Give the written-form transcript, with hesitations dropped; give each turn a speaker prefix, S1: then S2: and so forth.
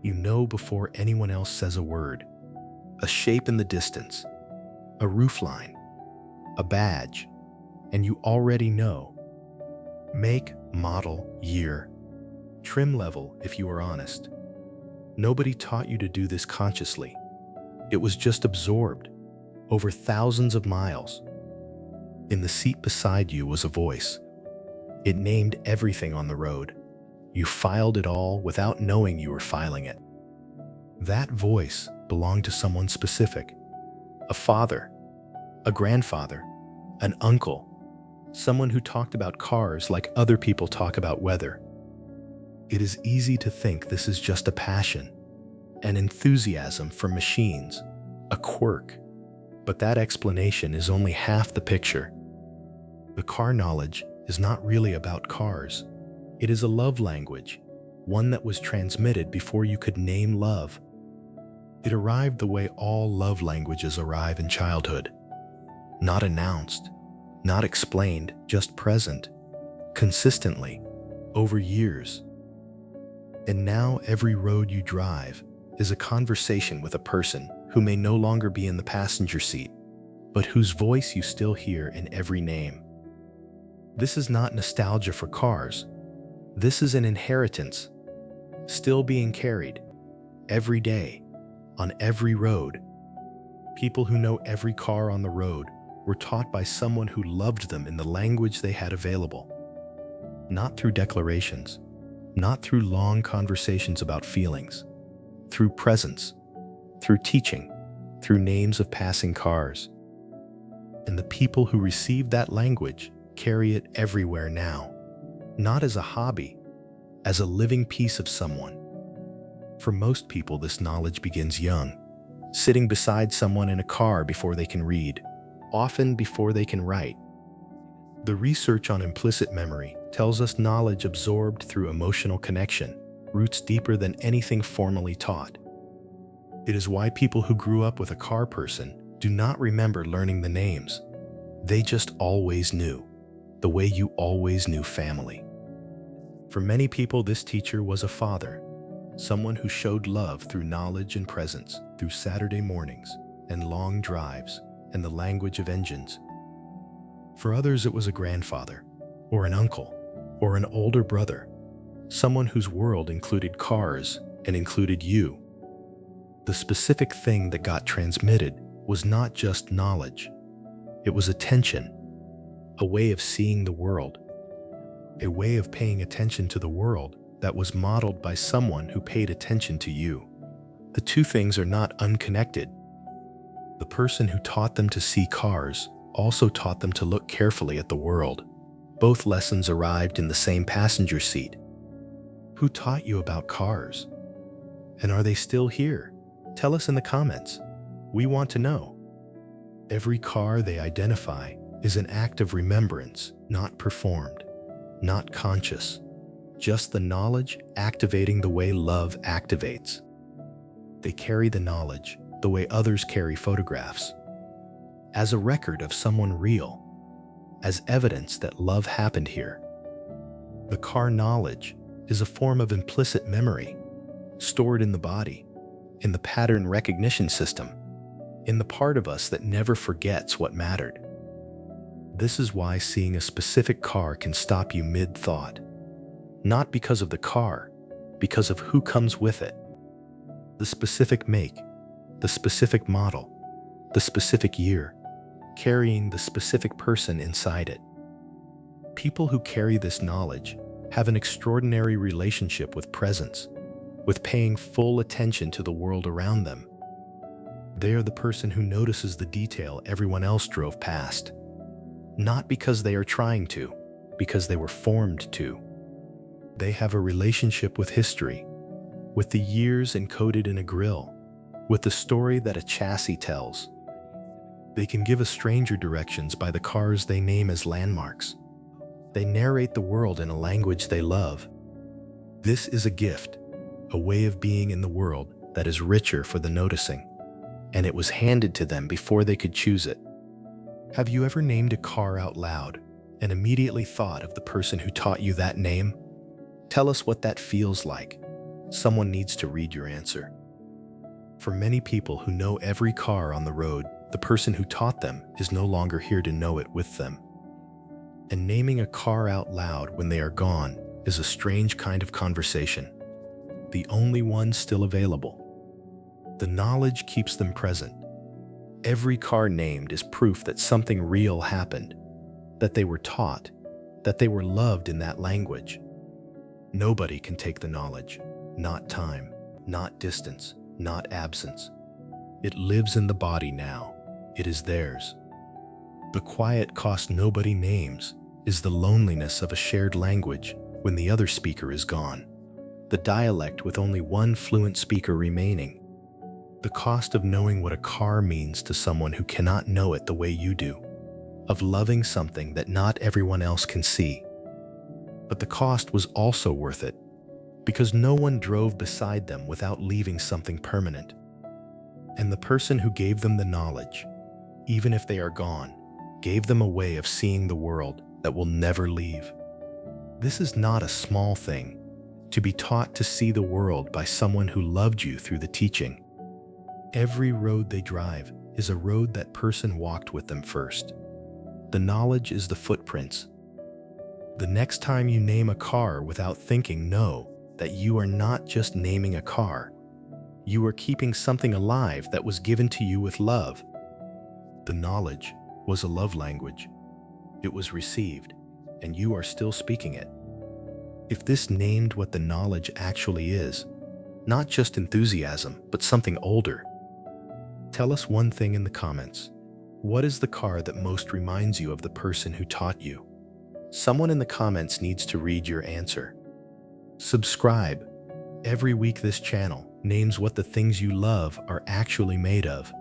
S1: You know before anyone else says a word. A shape in the distance, a roofline, a badge, and you already know. Make, model, year, trim level if you are honest. Nobody taught you to do this consciously. It was just absorbed, over thousands of miles. In the seat beside you was a voice. It named everything on the road. You filed it all without knowing you were filing it. That voice belonged to someone specific. A father, a grandfather, an uncle, someone who talked about cars like other people talk about weather. It is easy to think this is just a passion, an enthusiasm for machines, a quirk. But that explanation is only half the picture. The car knowledge is not really about cars. It is a love language, one that was transmitted before you could name love. It arrived the way all love languages arrive in childhood. Not announced, not explained, just present, consistently, over years. And now every road you drive is a conversation with a person who may no longer be in the passenger seat, but whose voice you still hear in every name. This is not nostalgia for cars. This is an inheritance, still being carried, every day, on every road. People who know every car on the road were taught by someone who loved them in the language they had available. Not through declarations, not through long conversations about feelings, through presence, through teaching, through names of passing cars. And the people who received that language carry it everywhere now, not as a hobby, as a living piece of someone. For most people, this knowledge begins young, sitting beside someone in a car before they can read, often before they can write. The research on implicit memory tells us knowledge absorbed through emotional connection roots deeper than anything formally taught. It is why people who grew up with a car person do not remember learning the names. They just always knew, the way you always knew family. For many people, this teacher was a father, someone who showed love through knowledge and presence, through Saturday mornings and long drives and the language of engines. For others, it was a grandfather, or an uncle, or an older brother, someone whose world included cars and included you. The specific thing that got transmitted was not just knowledge. It was attention, a way of seeing the world, a way of paying attention to the world that was modeled by someone who paid attention to you. The two things are not unconnected. The person who taught them to see cars also taught them to look carefully at the world. Both lessons arrived in the same passenger seat. Who taught you about cars? And are they still here? Tell us in the comments. We want to know. Every car they identify is an act of remembrance, not performed, not conscious. Just the knowledge activating the way love activates. They carry the knowledge the way others carry photographs, as a record of someone real, as evidence that love happened here. The car knowledge is a form of implicit memory, stored in the body, in the pattern recognition system, in the part of us that never forgets what mattered. This is why seeing a specific car can stop you mid-thought. Not because of the car, because of who comes with it. The specific make, the specific model, the specific year, carrying the specific person inside it. People who carry this knowledge have an extraordinary relationship with presence, with paying full attention to the world around them. They are the person who notices the detail everyone else drove past. Not because they are trying to, because they were formed to. They have a relationship with history, with the years encoded in a grill, with the story that a chassis tells. They can give a stranger directions by the cars they name as landmarks. They narrate the world in a language they love. This is a gift, a way of being in the world that is richer for the noticing, and it was handed to them before they could choose it. Have you ever named a car out loud and immediately thought of the person who taught you that name? Tell us what that feels like. someone needs to read your answer. For many people who know every car on the road, the person who taught them is no longer here to know it with them. And naming a car out loud when they are gone is a strange kind of conversation, the only one still available. The knowledge keeps them present. Every car named is proof that something real happened, that they were taught, that they were loved in that language. Nobody can take the knowledge, not time, not distance, not absence. It lives in the body now. It is theirs. The quiet cost nobody names is the loneliness of a shared language when the other speaker is gone, the dialect with only one fluent speaker remaining. The cost of knowing what a car means to someone who cannot know it the way you do, of loving something that not everyone else can see. But the cost was also worth it, because no one drove beside them without leaving something permanent. And the person who gave them the knowledge, even if they are gone, gave them a way of seeing the world that will never leave. This is not a small thing, to be taught to see the world by someone who loved you through the teaching. Every road they drive is a road that person walked with them first. The knowledge is the footprints. The next time you name a car without thinking, know that you are not just naming a car. You are keeping something alive that was given to you with love. The knowledge was a love language. It was received, and you are still speaking it. If this named what the knowledge actually is, not just enthusiasm, but something older, tell us one thing in the comments. What is the car that most reminds you of the person who taught you? Someone in the comments needs to read your answer. Subscribe. Every week this channel names what the things you love are actually made of.